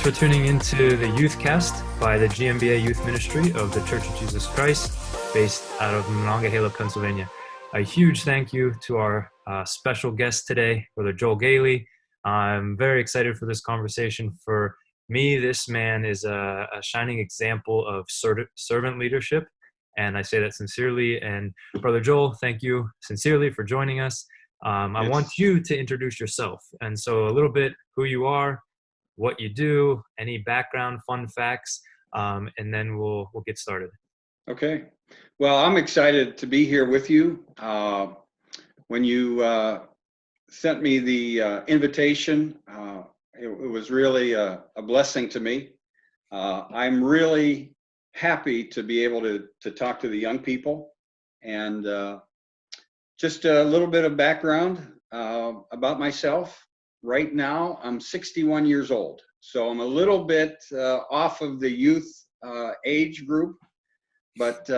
for tuning into the Youthcast by the GMBA Youth Ministry of the Church of Jesus Christ, based out of Monongahela, Pennsylvania. A huge thank you to our special guest today, Brother Joel Gehly. I'm very excited for this conversation. For me, this man is a shining example of servant leadership, and I say that sincerely. And Brother Joel, thank you sincerely for joining us. I want you to introduce yourself, and so a little bit who you are, what you do, any background, fun facts, and then we'll get started. Okay. Well, I'm excited to be here with you. When you sent me the invitation, it was really a blessing to me. I'm really happy to be able to talk to the young people. And just a little bit of background about myself. Right now, I'm 61 years old, so I'm a little bit off of the youth age group, but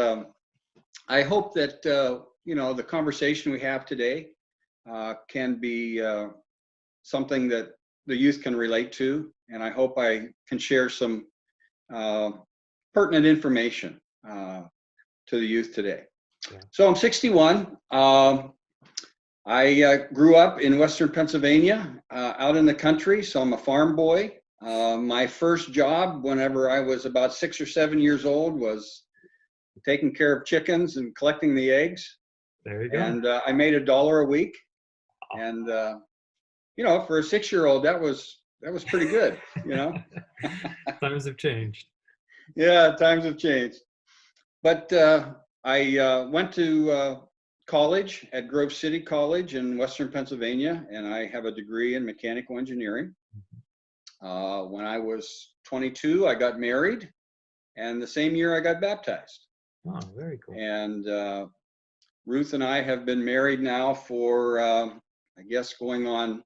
I hope that the conversation we have today can be something that the youth can relate to, and I hope I can share some pertinent information to the youth today. Yeah. So I'm 61. I grew up in Western Pennsylvania, out in the country, so I'm a farm boy. My first job, whenever I was about 6 or 7 years old, was taking care of chickens and collecting the eggs. There you go. And I made $1 a week. And, for a 6-year-old, that was pretty good, Times have changed. Yeah, times have changed. But I went to college at Grove City College in Western Pennsylvania, and I have a degree in mechanical engineering. When I was 22, I got married, and the same year I got baptized. Oh, very cool. And Ruth and I have been married now for, I guess, going on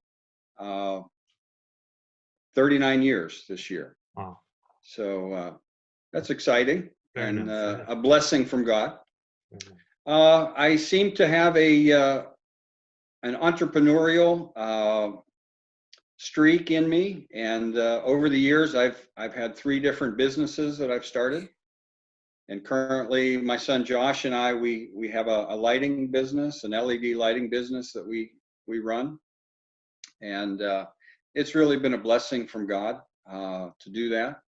39 years this year. Wow. So that's exciting and nice. A blessing from God. I seem to have an entrepreneurial streak in me, and over the years, I've had 3 different businesses that I've started, and currently, my son Josh and I we have a lighting business, an LED lighting business that we run, and it's really been a blessing from God to do that.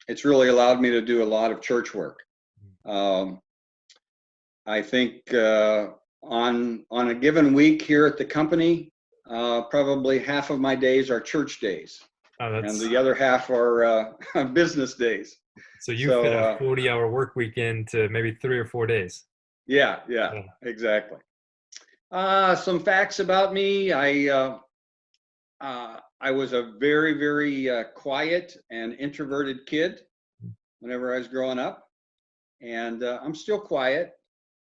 It's really allowed me to do a lot of church work. I think on a given week here at the company, probably half of my days are church days, and the other half are business days. So you fit a 40-hour work week into maybe 3 or 4 days. Yeah, exactly. Some facts about me. I was a very, very quiet and introverted kid whenever I was growing up, and I'm still quiet.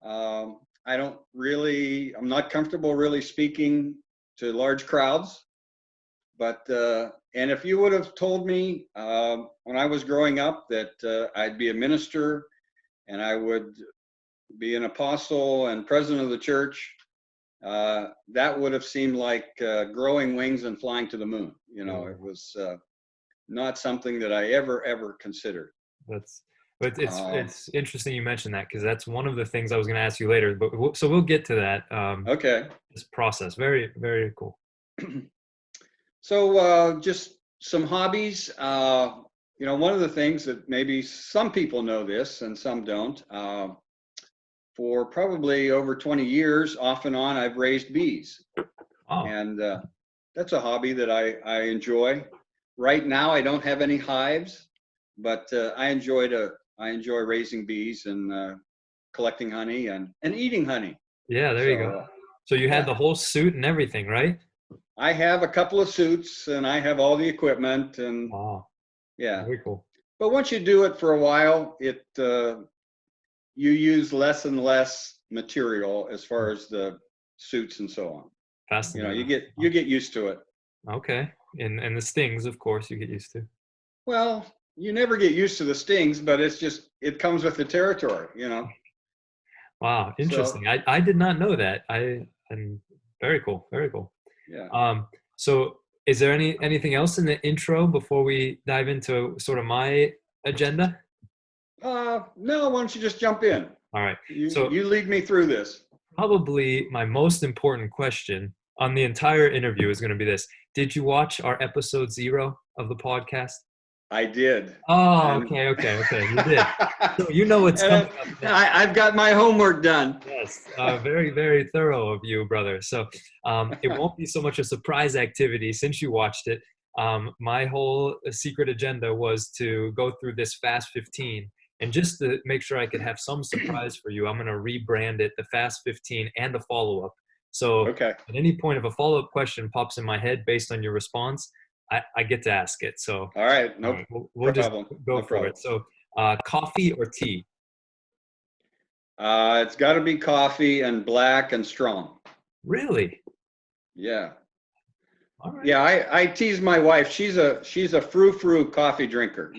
I'm not comfortable really speaking to large crowds, but and if you would have told me when I was growing up that I'd be a minister and I would be an apostle and president of the church, that would have seemed like growing wings and flying to the moon. It was not something that I ever considered. But it's interesting you mentioned that, because that's one of the things I was going to ask you later. But so we'll get to that. Okay. This process, very, very cool. So just some hobbies. One of the things that maybe some people know this and some don't. For probably over 20 years, off and on, I've raised bees. Wow. And that's a hobby that I enjoy. Right now, I don't have any hives, but I enjoy raising bees and collecting honey and eating honey. Yeah, there you go. So you had the whole suit and everything, right? I have a couple of suits and I have all the equipment and yeah. Very cool. But once you do it for a while, you use less and less material as far as the suits and so on. Fascinating. You get used to it. Okay. And the stings, of course, you get used to. Well, you never get used to the stings, but it comes with the territory, Wow, interesting. So, I did not know that. And very cool, very cool. Yeah. So Is there anything else in the intro before we dive into sort of my agenda? No, why don't you just jump in? All right. You lead me through this. Probably my most important question on the entire interview is going to be this. Did you watch our episode 0 of the podcast? I did. Oh, okay. You did. So you know what's coming up next. I've got my homework done. Yes, very, very thorough of you, brother. So it won't be so much a surprise activity since you watched it. My whole secret agenda was to go through this Fast 15. And just to make sure I could have some surprise for you, I'm going to rebrand it the Fast 15 and a follow-up. So okay. At any point, if a follow-up question pops in my head based on your response, I get to ask it. So all right, we'll just go for it. So coffee or tea? It's got to be coffee and black and strong. Really? Yeah. All right. Yeah, I tease my wife. She's a frou-frou coffee drinker,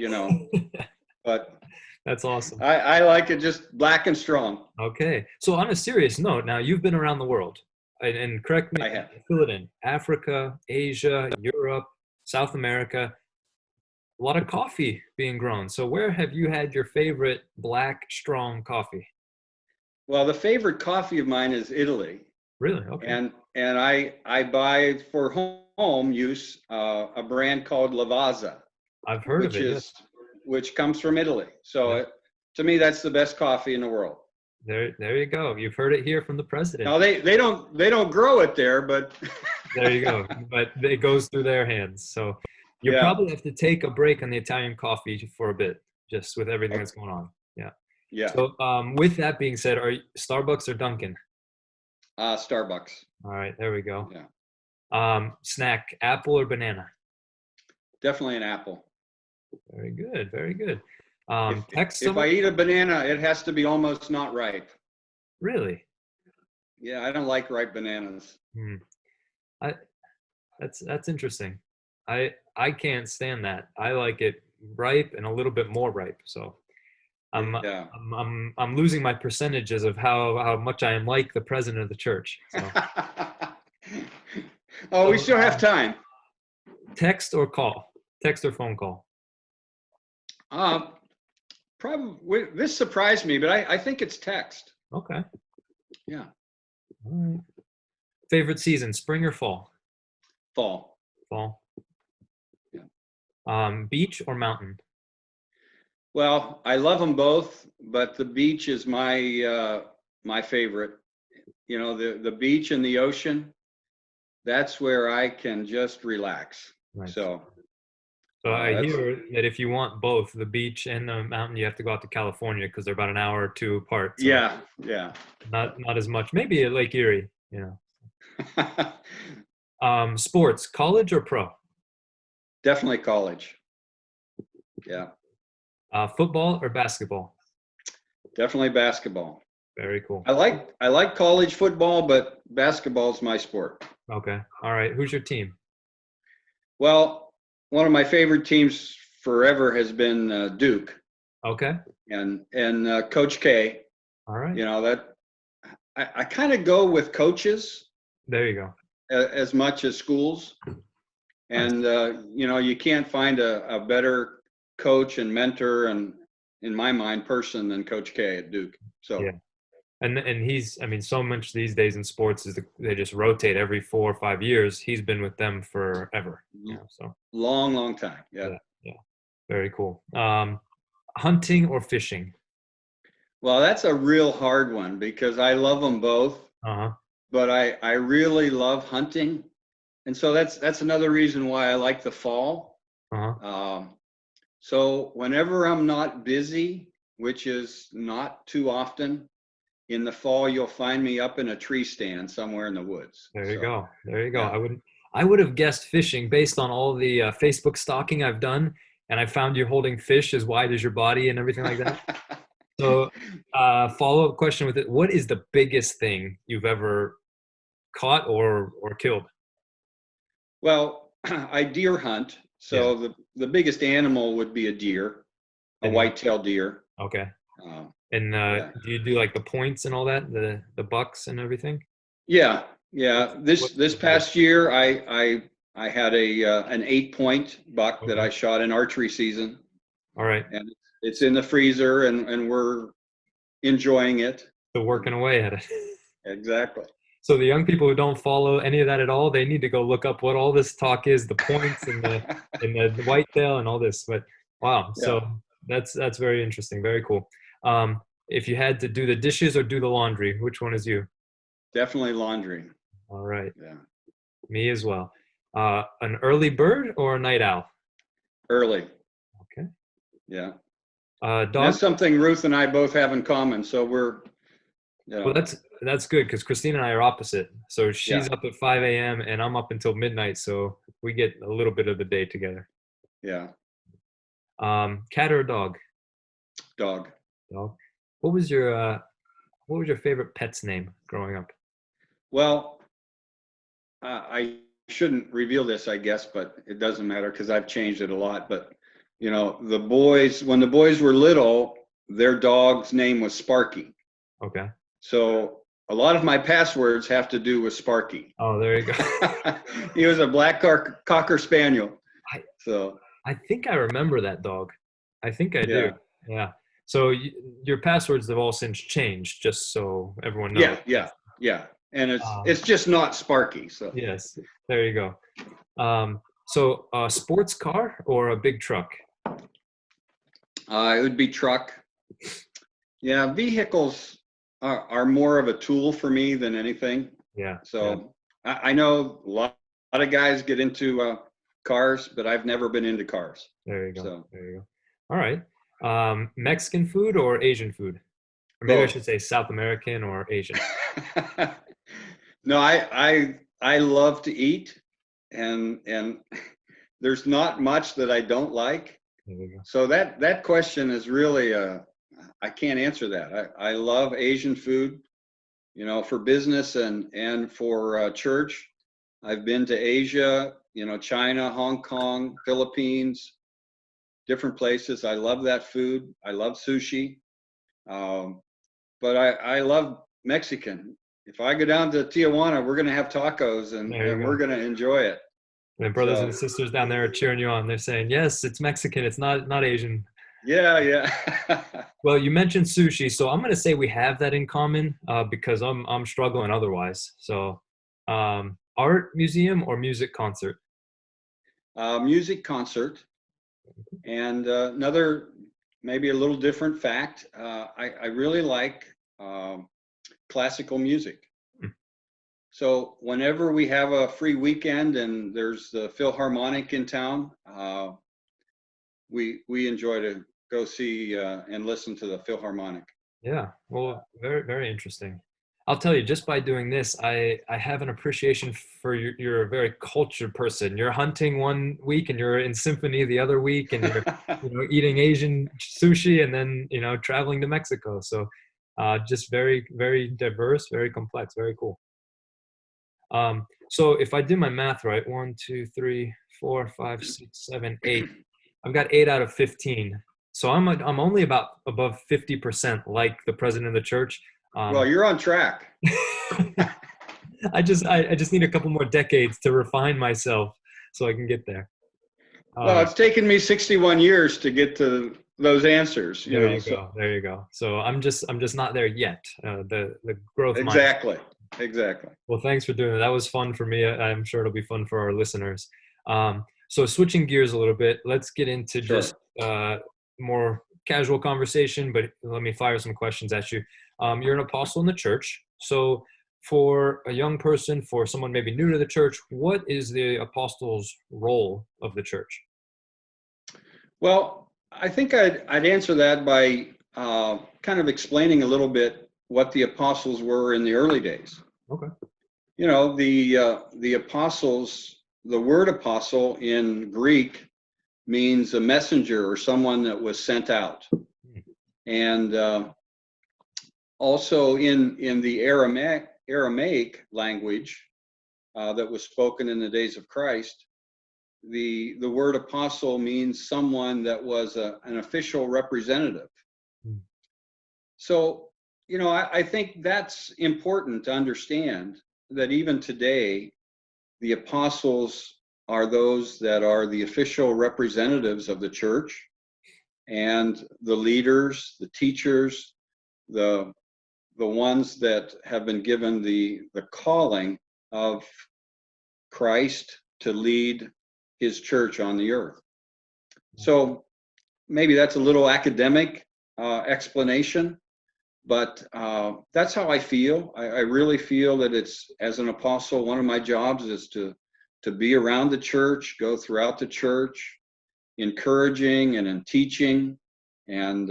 but that's awesome. I like it just black and strong. Okay. So on a serious note, now you've been around the world, and correct me, fill it in. Africa, Asia, Europe, South America, a lot of coffee being grown. So where have you had your favorite black, strong coffee? Well, the favorite coffee of mine is Italy. Really? Okay. And I buy for home use a brand called Lavazza. I've heard of it. Yes. Which comes from Italy. So to me, that's the best coffee in the world. There you go. You've heard it here from the president. Now they don't grow it there, but there you go. But it goes through their hands. So you probably have to take a break on the Italian coffee for a bit, just with everything that's going on. Yeah. Yeah. So with that being said, are you Starbucks or Dunkin'? Starbucks. All right, there we go. Yeah. Snack, apple or banana? Definitely an apple. Very good. Very good. If I eat a banana, it has to be almost not ripe. Really? Yeah, I don't like ripe bananas. That's interesting. I can't stand that. I like it ripe and a little bit more ripe. So I'm losing my percentages of how much I am like the president of the church. So. We still have time. Text or call? Text or phone call? Probably this surprised me, but I think it's text. Okay. Yeah. All right. Favorite season, spring or fall? Fall. Fall. Yeah. Beach or mountain? Well, I love them both, but the beach is my favorite. The beach and the ocean, that's where I can just relax. Right. So I hear that if you want both the beach and the mountain, you have to go out to California because they're about an hour or two apart. So yeah. Not as much. Maybe at Lake Erie, Sports, college or pro? Definitely college. Yeah. Football or basketball? Definitely basketball. Very cool. I like college football, but basketball is my sport. Okay. All right. Who's your team? Well, one of my favorite teams forever has been Duke. Okay. And Coach K. All right. That I kind of go with coaches. There you go. As much as schools, and you can't find a better coach and mentor and, in my mind, person than Coach K at Duke. So yeah. And he's, so much these days in sports is they just rotate every 4 or 5 years. He's been with them forever. So long time. Yeah. Very cool. Hunting or fishing? Well, that's a real hard one because I love them both. But I really love hunting, and so that's another reason why I like the fall. So whenever I'm not busy, which is not too often, in the fall you'll find me up in a tree stand somewhere in the woods. There you go. Yeah. I would have guessed fishing based on all the Facebook stalking I've done, and I found you holding fish as wide as your body and everything like that. So follow-up question with it: what is the biggest thing you've ever caught or killed? Well, I deer hunt, so the biggest animal would be a deer, a white-tailed deer. Okay. Do you do like the points and all that, the bucks and everything? Yeah. This past year I I had an 8-point buck that Okay. I shot in archery season, All right. and it's in the freezer, and we're enjoying it. So working away at it. Exactly. So the young people who don't follow any of that at all, they need to go look up what all this talk is, the points and the whitetail and all this. But wow, Yeah, so that's very interesting, very cool. If you had to do the dishes or do the laundry, which one is you? definitely laundry. All right, Yeah, me as well. An early bird or a night owl? early. Okay. Yeah, and that's Dog? something Ruth and I both have in common. So we're, you Well, know, that's good because Christine and I are opposite. So yeah, she's up at 5 a.m. and I'm up until midnight. So we get a little bit of the day together. yeah, Cat or dog? dog. Dog. What was your favorite pet's name growing up? Well, I shouldn't reveal this, I guess, but it doesn't matter because I've changed it a lot. But the boys, when the boys were little, their dog's name was Sparky. Okay. So a lot of my passwords have to do with Sparky. Oh, there you go. He was a black cocker spaniel. I So I think I remember that dog. I think I do. yeah, Yeah. So your passwords have all since changed, just so everyone knows. yeah, yeah, yeah. And Um, it's just not Sparky. So yes. There you go. So a sports car or a big truck? it would be truck. Yeah, vehicles are more of a tool for me than anything. Yeah. Yeah. So I know a lot of guys get into cars, but I've never been into cars. There you go. So There you go. All right. Mexican food or Asian food? Or maybe I both. should say South American or Asian. No, I love to eat, and there's not much that I don't like. There you go. So that question is really I can't answer that. I love Asian food, for business and for church. I've been to Asia, China, Hong Kong, Philippines, different places. I love that food. I love sushi. But I love Mexican. If I go down to Tijuana, we're going to have tacos and There you we're go. going to enjoy it. And brothers So and sisters down there are cheering you on. They're saying, "Yes, it's Mexican. It's not Asian." yeah, yeah. Well, you mentioned sushi, so I'm going to say we have that in common because I'm struggling otherwise. So, art museum or music concert? Music concert. And another, maybe a little different fact, I really like classical music. Hmm. So whenever we have a free weekend and there's the Philharmonic in town, we enjoy to go see and listen to the Philharmonic. Yeah, well, very, very interesting. I'll tell you, just by doing this, I have an appreciation for you're a very cultured person. You're hunting one week and you're in symphony the other week and you're, eating Asian sushi and then, traveling to Mexico. So, just very, very diverse, very complex, very cool. So if I do my math right, 1, 2, 3, 4, 5, 6, 7, 8. I've got 8 out of 15. So I'm only about above 50% like the president of the church. Well, you're on track. I just need a couple more decades to refine myself so I can get there. Well, it's taken me 61 years to get to those answers. There you go. There you go. So I'm just not there yet. The growth mindset. Exactly. Exactly. Well, thanks for doing that. That was fun for me. I'm sure it'll be fun for our listeners. So switching gears a little bit, let's get into Sure. just more casual conversation, but let me fire some questions at you. You're an apostle in the church. So for a young person, for someone maybe new to the church, what is the apostle's role of the church? Well, I think I'd answer that by kind of explaining a little bit what the apostles were in the early days. Okay. The apostles, the word apostle in Greek means a messenger or someone that was sent out. And also in the Aramaic language that was spoken in the days of Christ, the word apostle means someone that was an official representative. So, I think that's important to understand that even today, the apostles are those that are the official representatives of the church, and the leaders, the teachers, the ones that have been given the calling of Christ to lead his church on the earth. So maybe that's a little academic explanation, but that's how I feel. I really feel that it's, as an apostle, one of my jobs is to be around the church, go throughout the church, encouraging and teaching, and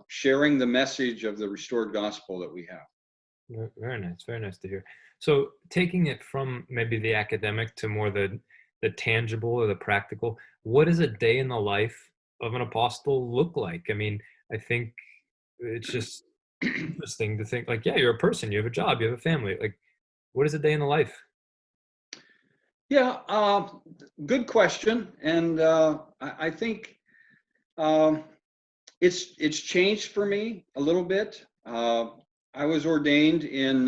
sharing the message of the restored gospel that we have. Very nice to hear. So taking it from maybe the academic to more the tangible or the practical, what does a day in the life of an apostle look like? I mean, I think it's just interesting to think, like, yeah, you're a person, you have a job, you have a family. Like, what is a day in the life? Yeah, good question. And I think it's changed for me a little bit. I was ordained in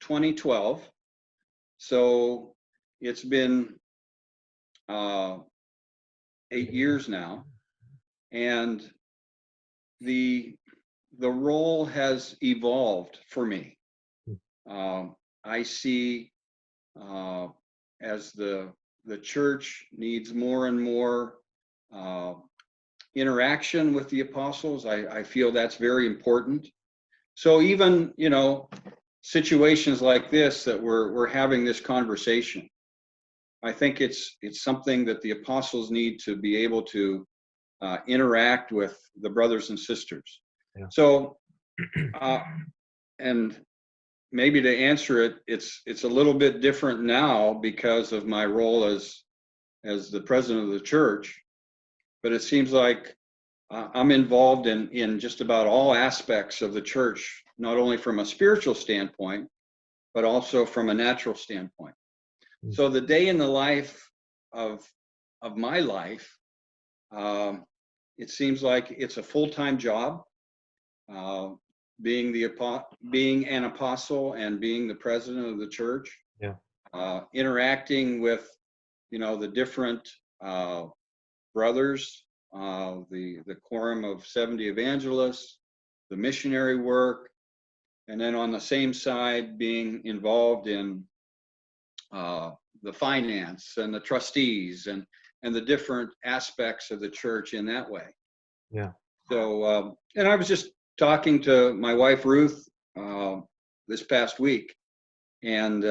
2012, so it's been 8 years now, and the role has evolved for me. I see as the church needs more and more interaction with the apostles, I feel that's very important. So even, situations like this, that we're having this conversation, I think it's something that the apostles need to be able to interact with the brothers and sisters. Yeah. So, and maybe to answer it, it's a little bit different now because of my role as the president of the church, but it seems like I'm involved in just about all aspects of the church, not only from a spiritual standpoint, but also from a natural standpoint. So the day in the life of my life, it seems like it's a full-time job, being an apostle and being the president of the church. Yeah. Interacting with, the different brothers, the quorum of 70 evangelists, the missionary work, and then on the same side being involved in the finance and the trustees and the different aspects of the church in that way. Yeah. So, and I was just talking to my wife Ruth this past week, and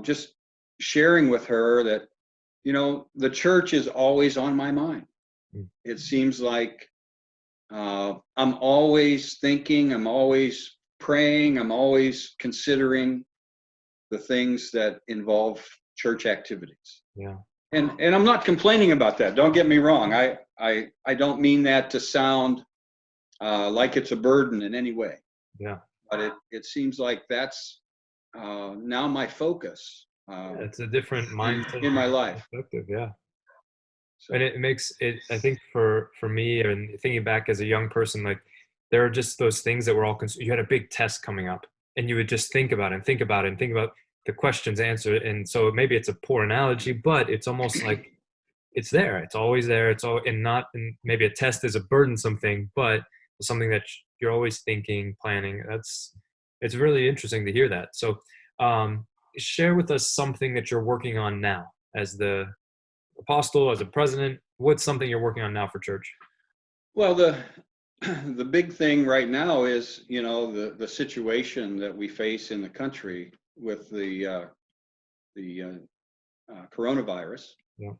just sharing with her that the church is always on my mind. It seems like I'm always thinking, I'm always praying, I'm always considering the things that involve church activities. Yeah. And I'm not complaining about that. Don't get me wrong. I don't mean that to sound like it's a burden in any way. Yeah. But it seems like that's now my focus. It's a different mindset in my life. perspective. Yeah. So, And it makes it, I think for me, and thinking back as a young person, like, there are just those things that we're all you had a big test coming up, and you would just think about it and think about it and think about the questions answered. And so maybe it's a poor analogy, but it's almost like it's there. It's always there. It's all, and not, and maybe a test is a burdensome thing, but something that you're always thinking, planning. It's really interesting to hear that. So share with us something that you're working on now as the apostle, as a president. What's something you're working on now for church? well, the big thing right now is, the situation that we face in the country with the coronavirus. Yeah.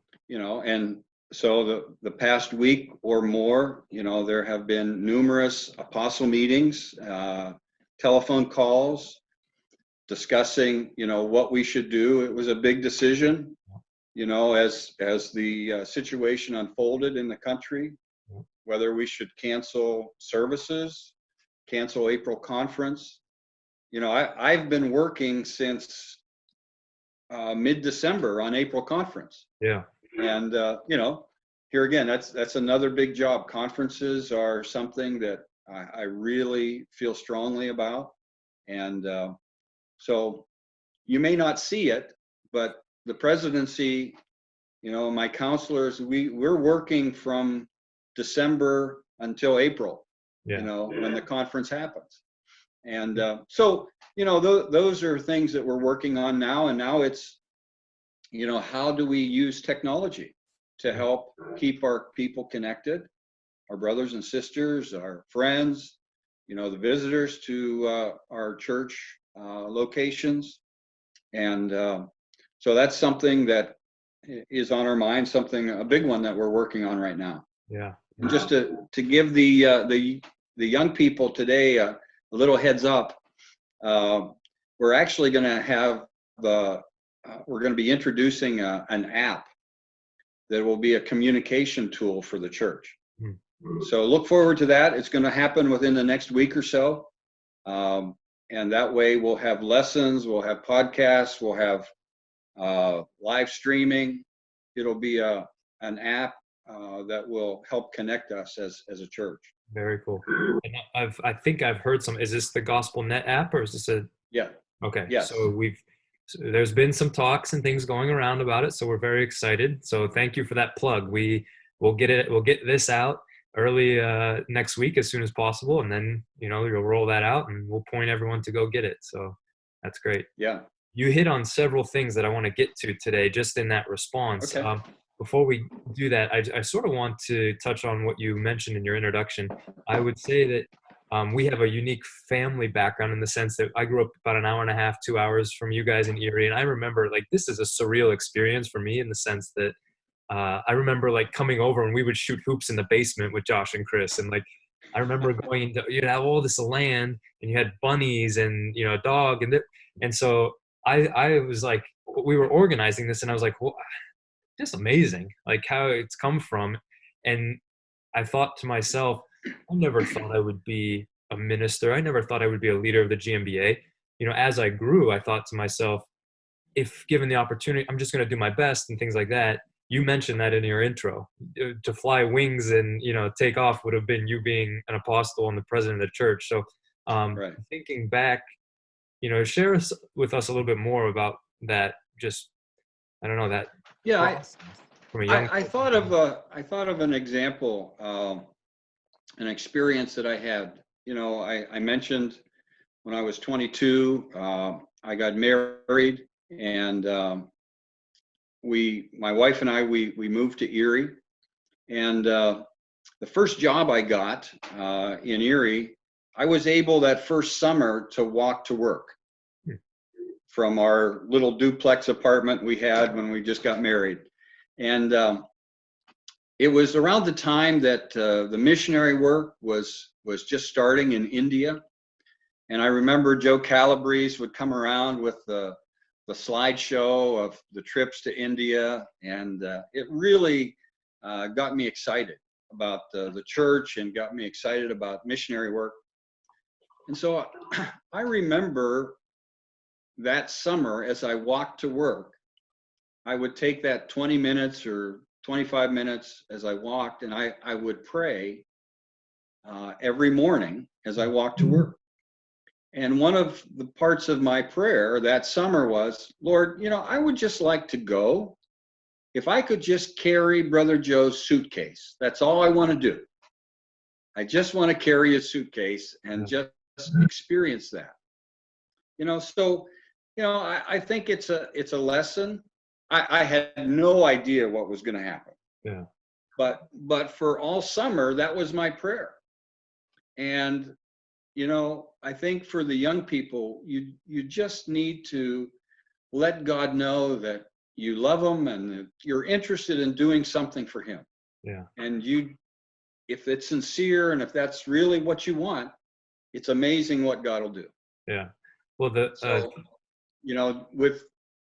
And so the past week or more, there have been numerous apostle meetings, telephone calls, discussing, what we should do. It was a big decision, as the situation unfolded in the country, whether we should cancel services, cancel April conference. I've been working since mid-December on April conference. Yeah. And here again, that's another big job. Conferences are something that I really feel strongly about, and so you may not see it, but the presidency, my counselors, we're working from December until April, when the conference happens. And so, those are things that we're working on now. And now it's, how do we use technology to help keep our people connected, our brothers and sisters, our friends, the visitors to our church locations. And so that's something that is on our mind, a big one that we're working on right now. Yeah. And just to give the young people today a little heads up, we're actually going to have we're going to be introducing an app that will be a communication tool for the church. So look forward to that. It's going to happen within the next week or so. And that way we'll have lessons, we'll have podcasts, we'll have live streaming. It'll be an app that will help connect us as a church. Very cool. And I think I've heard is this the Gospel Net app, or is this Yeah. Okay. Yes. So there's been some talks and things going around about it. So we're very excited. So thank you for that plug. We'll get this out early next week as soon as possible. And then, you'll roll that out and we'll point everyone to go get it. So that's great. Yeah. You hit on several things that I want to get to today, just in that response. Okay. Before we do that, I sort of want to touch on what you mentioned in your introduction. I would say that we have a unique family background in the sense that I grew up about an hour and a half, 2 hours from you guys in Erie. And I remember this is a surreal experience for me in the sense that I remember coming over and we would shoot hoops in the basement with Josh and Chris. And I remember going into, you have all this land and you had bunnies and, a dog. And so I was we were organizing this and I was like, well, just amazing, how it's come from. And I thought to myself, I never thought I would be a minister. I never thought I would be a leader of the GMBA. As I grew, I thought to myself, if given the opportunity, I'm just going to do my best and things like that. You mentioned that in your intro. To fly wings and, take off would have been you being an apostle and the president of the church. So Right. Thinking back, share with us a little bit more about that. Just, I don't know, that. Yeah. From a young I thought of an example, an experience that I had. I mentioned when I was 22, I got married, and my wife and I, we moved to Erie, and the first job I got in Erie, I was able that first summer to walk to work from our little duplex apartment we had when we just got married. And it was around the time that the missionary work was just starting in India. And I remember Joe Calabrese would come around with the slideshow of the trips to India. And it really got me excited about the church and got me excited about missionary work. And so I remember that summer as I walked to work, I would take that 20 minutes or 25 minutes as I walked, and I would pray every morning as I walked to work. And one of the parts of my prayer that summer was, Lord, I would just like to go. If I could just carry Brother Joe's suitcase, that's all I want to do. I just want to carry his suitcase and just experience that. So, I think it's a lesson. I had no idea what was going to happen. Yeah. But for all summer, that was my prayer. And, I think for the young people, you just need to let God know that you love him and that you're interested in doing something for him. Yeah. And if it's sincere and if that's really what you want, it's amazing what God will do. Yeah. Well,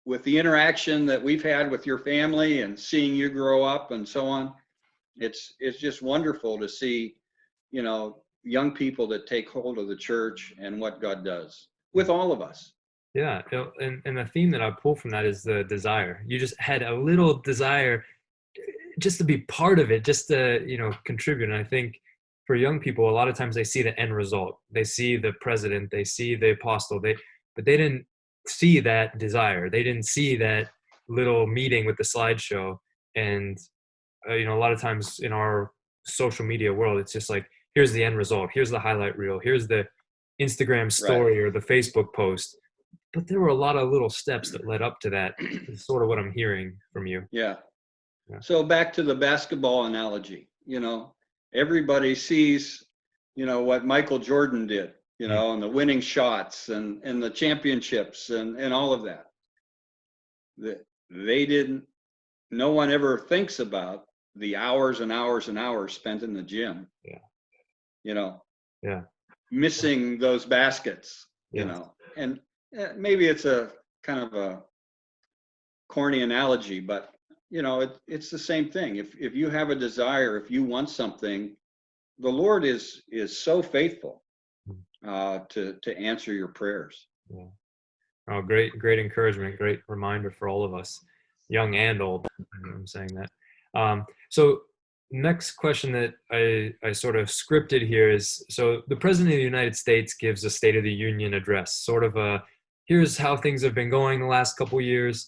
with the interaction that we've had with your family and seeing you grow up and so on, it's just wonderful to see, young people that take hold of the church and what God does with all of us. Yeah. And the theme that I pull from that is the desire. You just had a little desire just to be part of it, just to, contribute. And I think for young people, a lot of times they see the end result. They see the president, they see the apostle, but they didn't see that desire. They didn't see that, little meeting with the slideshow. And a lot of times in our social media world, it's just like, here's the end result, here's the highlight reel, here's the Instagram Right. story or the Facebook post. But there were a lot of little steps that led up to that, is sort of what I'm hearing from you. Yeah. Yeah. So back to the basketball analogy, everybody sees, what Michael Jordan did, and the winning shots and the championships and all of that. They didn't, no one ever thinks about the hours and hours and hours spent in the gym. Yeah. Yeah. Missing those baskets, Yeah. and maybe it's a kind of a corny analogy, but it's the same thing. If you have a desire, if you want something, the Lord is so faithful to answer your prayers. Yeah. Oh, great encouragement, great reminder for all of us, young and old. I'm saying that. So next question that I sort of scripted here is, so the President of the United States gives a State of the Union address, sort of a, here's how things have been going the last couple years.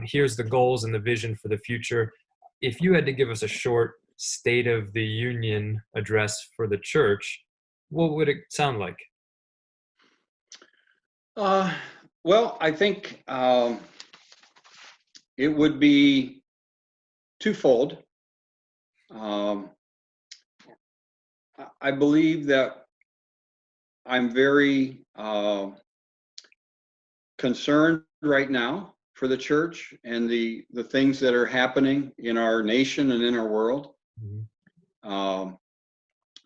Here's the goals and the vision for the future. If you had to give us a short State of the Union address for the church, what would it sound like? Well, I think it would be twofold. I believe that I'm very concerned right now for the church and the things that are happening in our nation and in our world. Mm-hmm.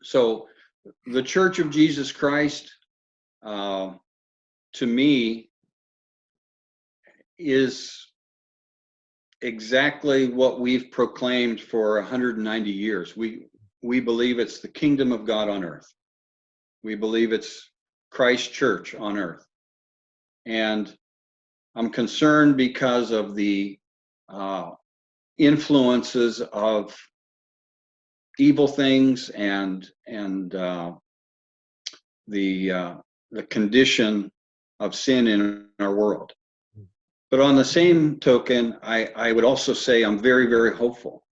So the Church of Jesus Christ, to me, is exactly what we've proclaimed for 190 years. We believe it's the kingdom of God on earth. We believe it's Christ's church on earth. And I'm concerned because of the influences of evil things and the condition of sin in our world. But on the same token, I would also say I'm very, very hopeful.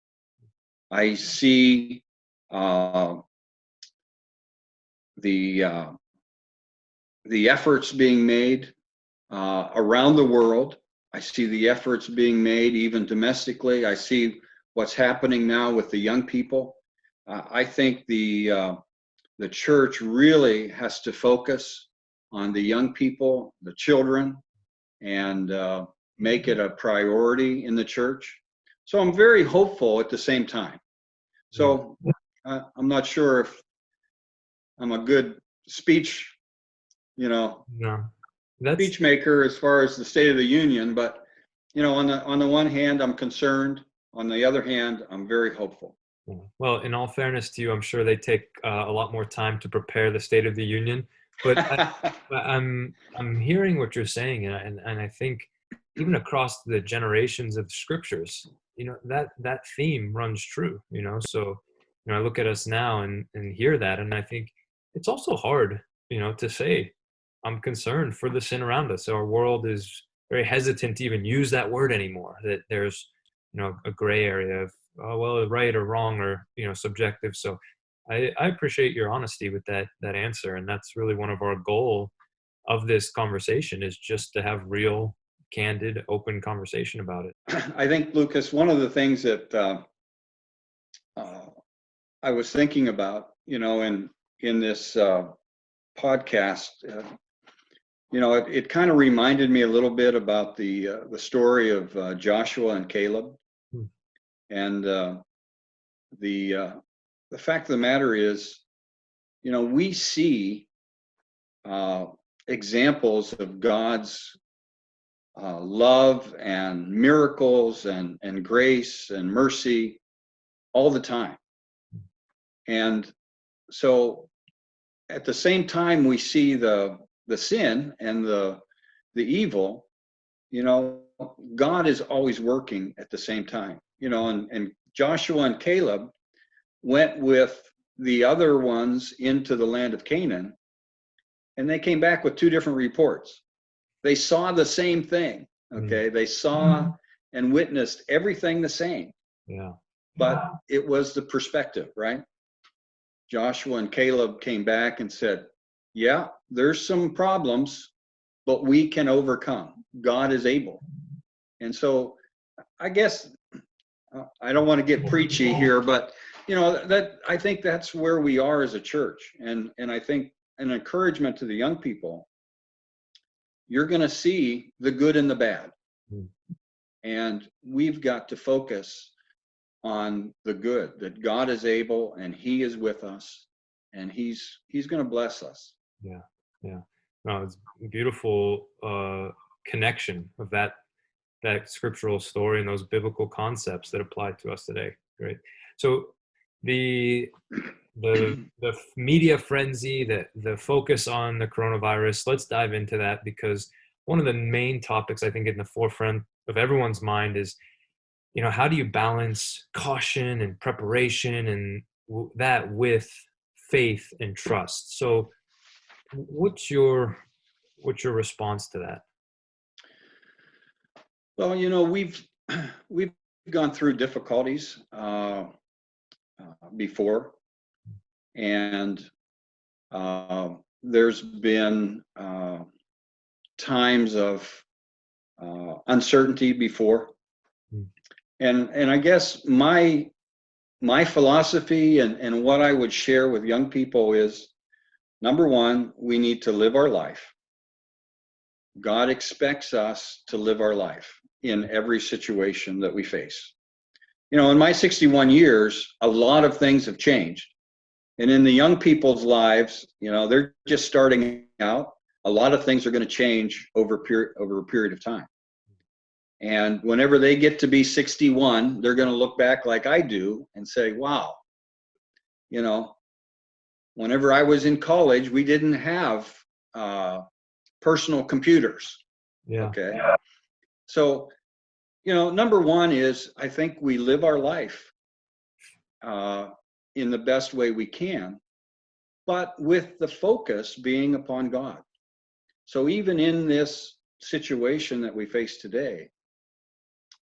I see the efforts being made around the world. I see the efforts being made even domestically. I see what's happening now with the young people. I think the church really has to focus on the young people, the children, and make it a priority in the church. So I'm very hopeful at the same time. So I'm not sure if I'm a good speech, speech maker as far as the State of the Union, but on the one hand, I'm concerned. On the other hand, I'm very hopeful. Well, in all fairness to you, I'm sure they take a lot more time to prepare the State of the Union. But I'm hearing what you're saying, and I think even across the generations of scriptures, that theme runs true. So I look at us now and hear that, and I think it's also hard, to say I'm concerned for the sin around us. Our world is very hesitant to even use that word anymore. That there's a gray area of right or wrong or subjective. So I appreciate your honesty with that answer, and that's really one of our goal of this conversation, is just to have real, candid, open conversation about it. I think, Lucas, one of the things that I was thinking about, in this podcast, it kind of reminded me a little bit about the story of Joshua and Caleb. And the fact of the matter is, we see examples of God's love and miracles and grace and mercy all the time. And so at the same time we see the sin and the evil, God is always working at the same time. And Joshua and Caleb went with the other ones into the land of Canaan, and they came back with two different reports. They saw the same thing, okay? They saw and witnessed everything the same. Yeah. But it was the perspective, right? Joshua and Caleb came back and said, yeah, there's some problems, but we can overcome. God is able. And so I guess I don't want to get preachy here, but that I think that's where we are as a church. And I think an encouragement to the young people, you're going to see the good and the bad. And we've got to focus on the good, that God is able and he is with us and he's going to bless us. Yeah. Yeah. No, it's a beautiful connection of that scriptural story and those biblical concepts that apply to us today. Great. So the media frenzy, the focus on the coronavirus, let's dive into that, because one of the main topics I think in the forefront of everyone's mind is, how do you balance caution and preparation and that with faith and trust? So what's your response to that? Well, we've gone through difficulties before, and there's been times of uncertainty before, and I guess my philosophy and what I would share with young people is, number one, we need to live our life. God expects us to live our life in every situation that we face. In my 61 years, a lot of things have changed. And in the young people's lives, they're just starting out. A lot of things are going to change over a period of time. And whenever they get to be 61, they're going to look back like I do and say, wow, whenever I was in college, we didn't have personal computers. Yeah. Okay. So, number one is, I think we live our life in the best way we can, but with the focus being upon God. So even in this situation that we face today,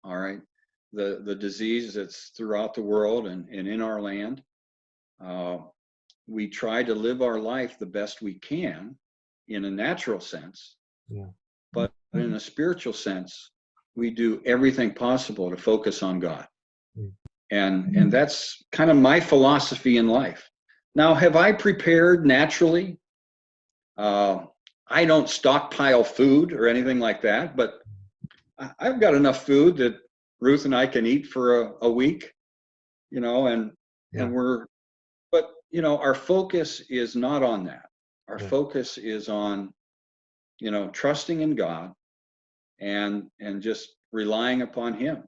all right, the disease that's throughout the world and in our land, we try to live our life the best we can in a natural sense. Yeah. But in a spiritual sense, we do everything possible to focus on God. And that's kind of my philosophy in life. Now, have I prepared naturally? I don't stockpile food or anything like that, but I've got enough food that Ruth and I can eat for a week, and we're, but, our focus is not on that. Our focus is on, trusting in God and just relying upon him.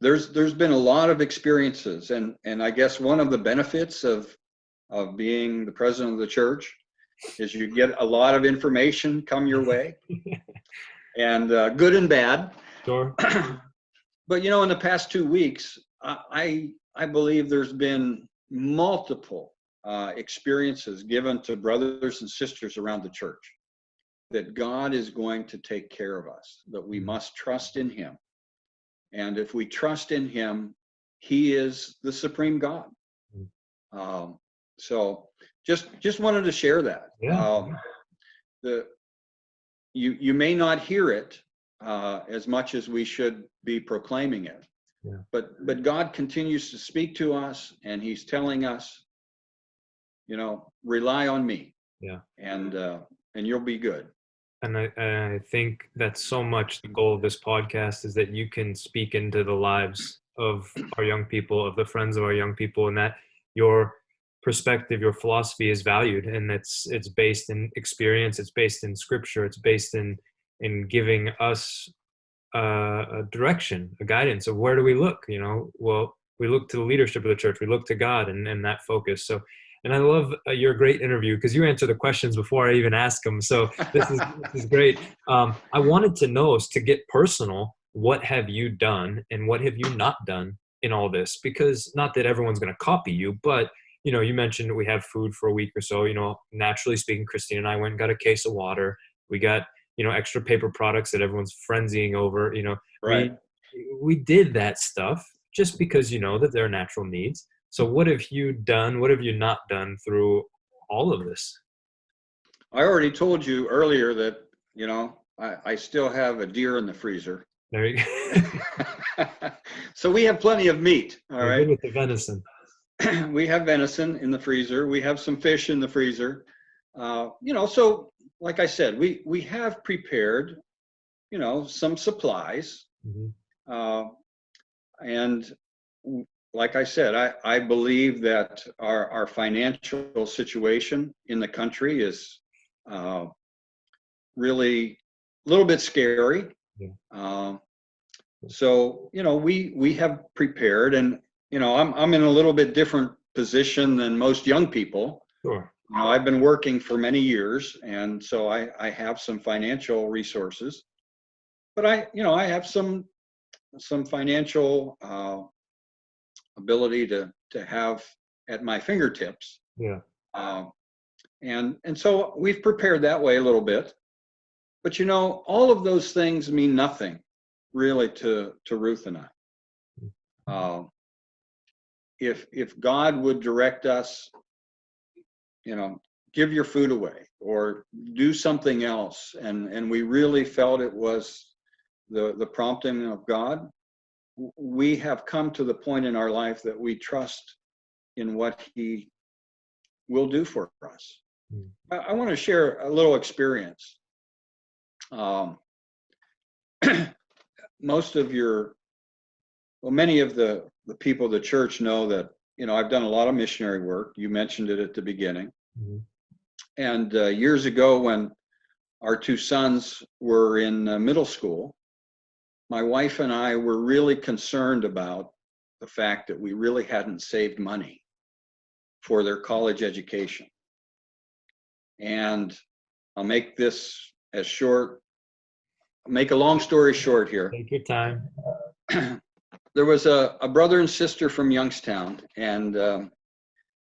There's been a lot of experiences, and I guess one of the benefits of being the president of the church is you get a lot of information come your way, and good and bad. Sure. But in the past 2 weeks, I believe there's been multiple experiences given to brothers and sisters around the church that God is going to take care of us, that we must trust in him. And if we trust in him, he is the supreme God. So just wanted to share that. Yeah. You may not hear it as much as we should be proclaiming it. Yeah. But God continues to speak to us, and he's telling us, rely on me. Yeah. And you'll be good. And I think that's so much the goal of this podcast, is that you can speak into the lives of our young people, of the friends of our young people, and that your perspective, your philosophy is valued, and it's based in experience, it's based in scripture, it's based in giving us a direction, a guidance of where do we look. Well, we look to the leadership of the church, we look to God and that focus. So, and I love your great interview, because you answer the questions before I even ask them. So this is great. I wanted to know, to get personal, what have you done and what have you not done in all this? Because not that everyone's going to copy you, but you mentioned we have food for a week or so. Naturally speaking, Christine and I went and got a case of water. We got extra paper products that everyone's frenzying over. Right. We did that stuff just because that there are natural needs. So what have you not done through all of this? I already told you earlier that, I still have a deer in the freezer. There you go. So we have plenty of meat. All You're right. good with the venison. We have venison in the freezer. We have some fish in the freezer. So like I said, we have prepared, some supplies. Mm-hmm. And like I said, I believe that our financial situation in the country is really a little bit scary. Yeah. So, we have prepared, and, I'm in a little bit different position than most young people. Sure. I've been working for many years, and so I have some financial resources, but I have some financial ability to have at my fingertips. Yeah. And so we've prepared that way a little bit, but all of those things mean nothing really to Ruth and I. If God would direct us, give your food away or do something else, and we really felt it was the prompting of God, we have come to the point in our life that we trust in what He will do for us. I want to share a little experience. Many of the people of the church know that, I've done a lot of missionary work. You mentioned it at the beginning. Mm-hmm. And years ago, when our two sons were in middle school, my wife and I were really concerned about the fact that we really hadn't saved money for their college education. And I'll make this as short, make a long story short here. Take your time. There was a brother and sister from Youngstown, and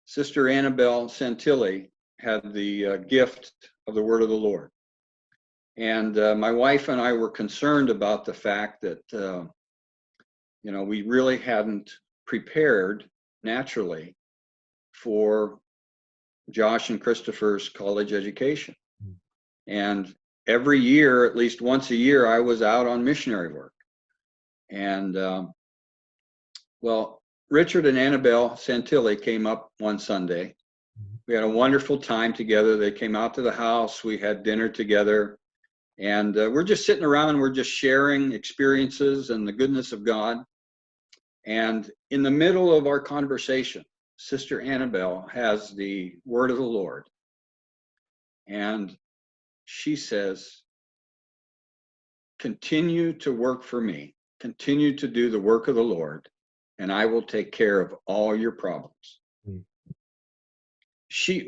Sister Annabelle Santilli had the gift of the word of the Lord. And my wife and I were concerned about the fact that, we really hadn't prepared naturally for Josh and Christopher's college education. And every year, at least once a year, I was out on missionary work. And Richard and Annabelle Santilli came up one Sunday. We had a wonderful time together. They came out to the house. We had dinner together. And we're just sitting around and we're just sharing experiences and the goodness of God. And in the middle of our conversation, Sister Annabelle has the word of the Lord. And she says, continue to work for me. Continue to do the work of the Lord, and I will take care of all your problems.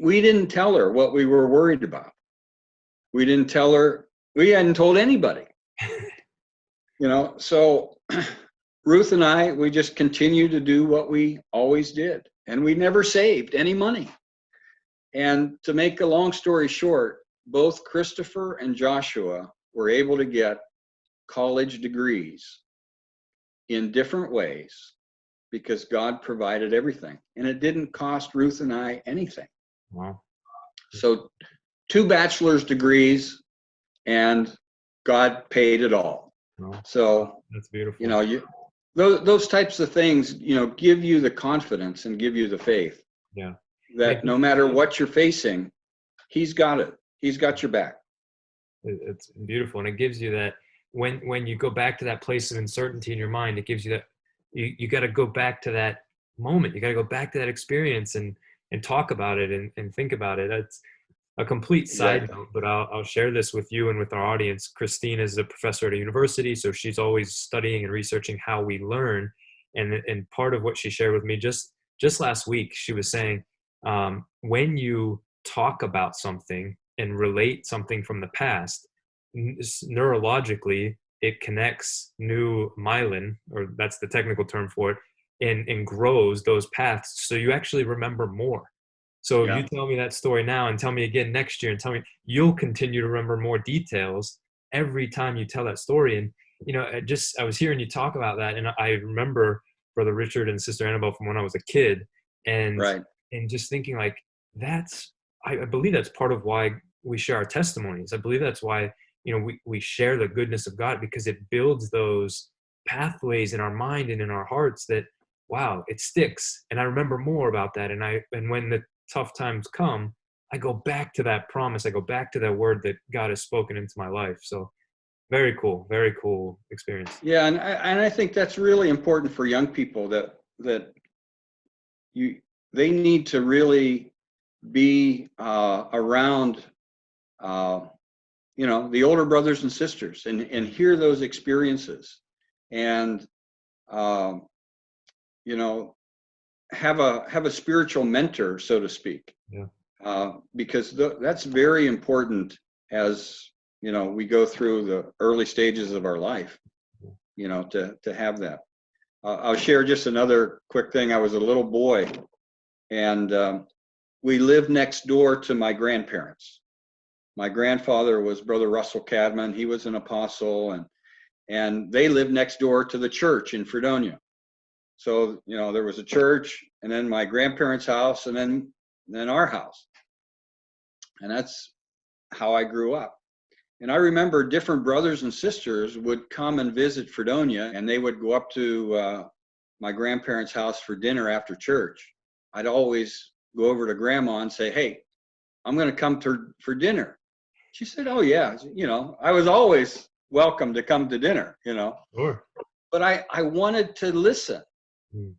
We didn't tell her what we were worried about. We didn't tell her, we hadn't told anybody. So Ruth and I, we just continue to do what we always did, and we never saved any money. And to make a long story short, both Christopher and Joshua were able to get college degrees in different ways because God provided everything, and it didn't cost Ruth and I anything. Wow. So 2 bachelor's degrees, and God paid it all. Wow. So that's beautiful. Those types of things, give you the confidence and give you the faith. Yeah. That no matter what you're facing, He's got it. He's got your back. It's beautiful, and it gives you that when you go back to that place of uncertainty in your mind, it gives you that you got to go back to that moment. You got to go back to that experience and talk about it and think about it. It's a complete side note, but I'll share this with you and with our audience. Christine is a professor at a university, so she's always studying and researching how we learn. And part of what she shared with me just last week, she was saying, when you talk about something and relate something from the past, neurologically, it connects new myelin, or that's the technical term for it, and grows those paths. So you actually remember more. So if you tell me that story now and tell me again next year and tell me, you'll continue to remember more details every time you tell that story. And, I was hearing you talk about that, and I remember Brother Richard and Sister Annabelle from when I was a kid, and Right. just thinking like, I believe that's part of why we share our testimonies. I believe that's why, we share the goodness of God, because it builds those pathways in our mind and in our hearts that, wow, it sticks. And I remember more about that. And when the tough times come, I go back to that promise. I go back to that word that God has spoken into my life. So very cool experience. Yeah, and I think that's really important for young people, that they need to really be around the older brothers and sisters, and hear those experiences, and um, you know have a spiritual mentor, so to speak. Yeah. Because that's very important as we go through the early stages of our life, to have that. I'll share just another quick thing. I was a little boy, and we lived next door to my grandparents. My grandfather was Brother Russell Cadman. He was an apostle, and they lived next door to the church in Fredonia. So, there was a church, and then my grandparents' house, and then our house. And that's how I grew up. And I remember different brothers and sisters would come and visit Fredonia, and they would go up to my grandparents' house for dinner after church. I'd always go over to Grandma and say, "Hey, I'm going to come for dinner." She said, "Oh yeah." I was always welcome to come to dinner, Sure. but I wanted to listen. Mm.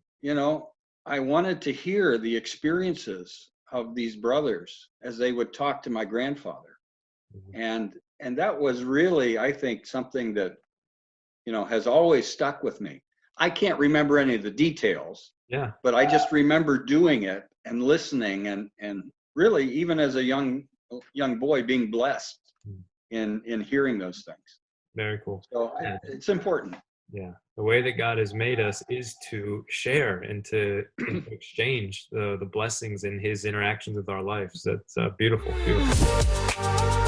I wanted to hear the experiences of these brothers as they would talk to my grandfather. Mhm. And that was really, I think, something that, has always stuck with me. I can't remember any of the details, Yeah. but I just remember doing it and listening, and really, even as a young boy, being blessed Mm. in hearing those things. Very cool. So Yeah. it's important. Yeah. The way that God has made us is to share and to exchange the blessings in his interactions with our lives. That's beautiful. Beautiful.